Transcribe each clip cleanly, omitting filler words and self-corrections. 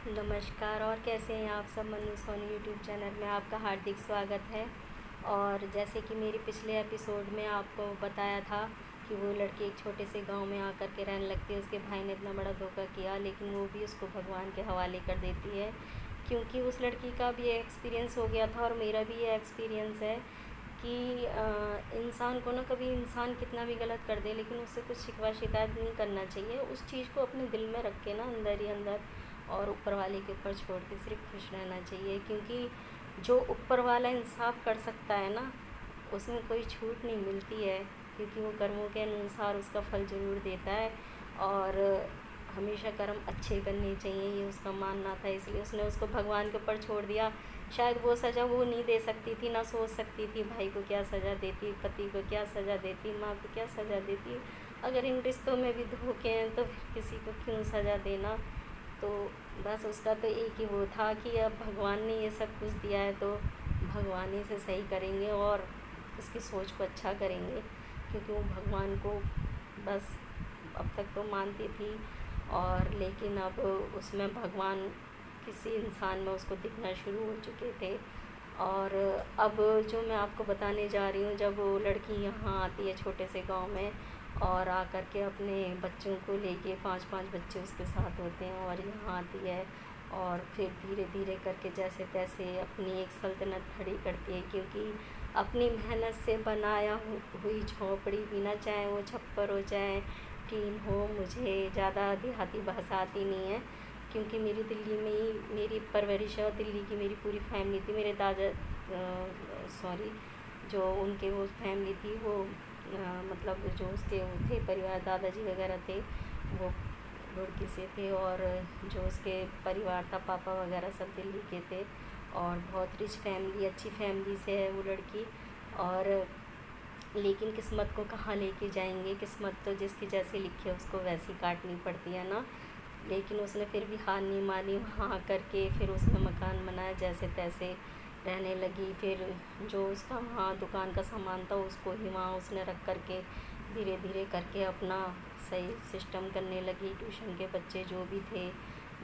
नमस्कार। और कैसे हैं आप सब। मनु सोनी यूट्यूब चैनल में आपका हार्दिक स्वागत है। और जैसे कि मेरे पिछले एपिसोड में आपको बताया था कि वो लड़की एक छोटे से गांव में आकर के रहने लगती है। उसके भाई ने इतना बड़ा धोखा किया, लेकिन वो भी उसको भगवान के हवाले कर देती है, क्योंकि उस लड़की का भी ये एक्सपीरियंस हो गया था और मेरा भी ये एक्सपीरियंस है कि इंसान को ना, कभी इंसान कितना भी गलत कर दे लेकिन उससे कुछ शिकवा शिकायत नहीं करना चाहिए। उस चीज़ को अपने दिल में रख के ना, अंदर ही अंदर, और ऊपर वाले के ऊपर छोड़ के सिर्फ खुश रहना चाहिए। क्योंकि जो ऊपर वाला इंसाफ कर सकता है ना, उसमें कोई छूट नहीं मिलती है, क्योंकि वो कर्मों के अनुसार उसका फल ज़रूर देता है। और हमेशा कर्म अच्छे करने चाहिए, ये उसका मानना था, इसलिए उसने उसको भगवान के ऊपर छोड़ दिया। शायद वो सज़ा वो नहीं दे सकती थी, ना सोच सकती थी भाई को क्या सज़ा देती, पति को क्या सज़ा देती, माँ को क्या सज़ा देती। अगर इन रिश्तों में भी धोखे हैं तो फिर किसी को क्यों सज़ा देना। तो बस उसका तो एक ही वो था कि अब भगवान ने ये सब कुछ दिया है तो भगवान ही से सही करेंगे और उसकी सोच को अच्छा करेंगे। क्योंकि वो भगवान को बस अब तक तो मानती थी, और लेकिन अब उसमें भगवान किसी इंसान में उसको दिखना शुरू हो चुके थे। और अब जो मैं आपको बताने जा रही हूँ, जब वो लड़की यहाँ आती है छोटे से गांव में, और आकर के अपने बच्चों को लेके, 5-5 बच्चे उसके साथ होते हैं, और यहाँ आती है और फिर धीरे धीरे करके जैसे तैसे अपनी एक सल्तनत खड़ी करती है। क्योंकि अपनी मेहनत से बनाया हुई झोंपड़ी भी ना, चाहे वो छप्पर हो चाहे टीन हो, मुझे ज़्यादा देहाती भाषा आती नहीं है, क्योंकि मेरी दिल्ली में ही मेरी परवरिश है और दिल्ली की मेरी पूरी फैमिली थी। मेरे दादा सॉरी, जो उनके वो फैमिली थी वो मतलब जो उसके वो थे परिवार, दादाजी वगैरह थे, वो रुड़की से थे। और जो उसके परिवार था, पापा वगैरह सब दिल्ली के थे, और बहुत रिच फैमिली, अच्छी फैमिली से है वो लड़की। और लेकिन किस्मत को कहाँ लेके जाएंगे, किस्मत तो जिसकी जैसे लिखी है उसको वैसी काटनी पड़ती है ना। लेकिन उसने फिर भी हार नहीं मानी, वहाँ करके फिर उसने मकान बनाया, जैसे तैसे रहने लगी। फिर जो उसका वहाँ दुकान का सामान था उसको ही वहाँ उसने रख करके धीरे धीरे करके अपना सही सिस्टम करने लगी। ट्यूशन के बच्चे जो भी थे,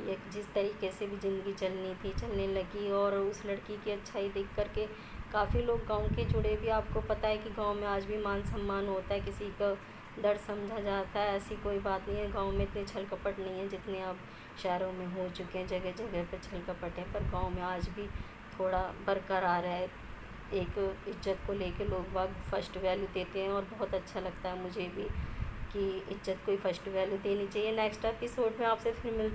ये जिस तरीके से भी ज़िंदगी चलनी थी चलने लगी। और उस लड़की की अच्छाई देख करके काफ़ी लोग गांव के जुड़े भी। आपको पता है कि गांव में आज भी मान सम्मान होता है, किसी का दर्द समझा जाता है, ऐसी कोई बात नहीं है। गांव में इतने छल कपट नहीं है जितने अब शहरों में हो चुके हैं। जगह जगह पर छल कपट है, पर गांव में आज भी थोड़ा बरकरार है। एक इज्जत को लेके लोग बाग फर्स्ट वैल्यू देते हैं, और बहुत अच्छा लगता है मुझे भी कि इज्जत को ही फर्स्ट वैल्यू देनी चाहिए। नेक्स्ट एपिसोड में आपसे फिर मिलते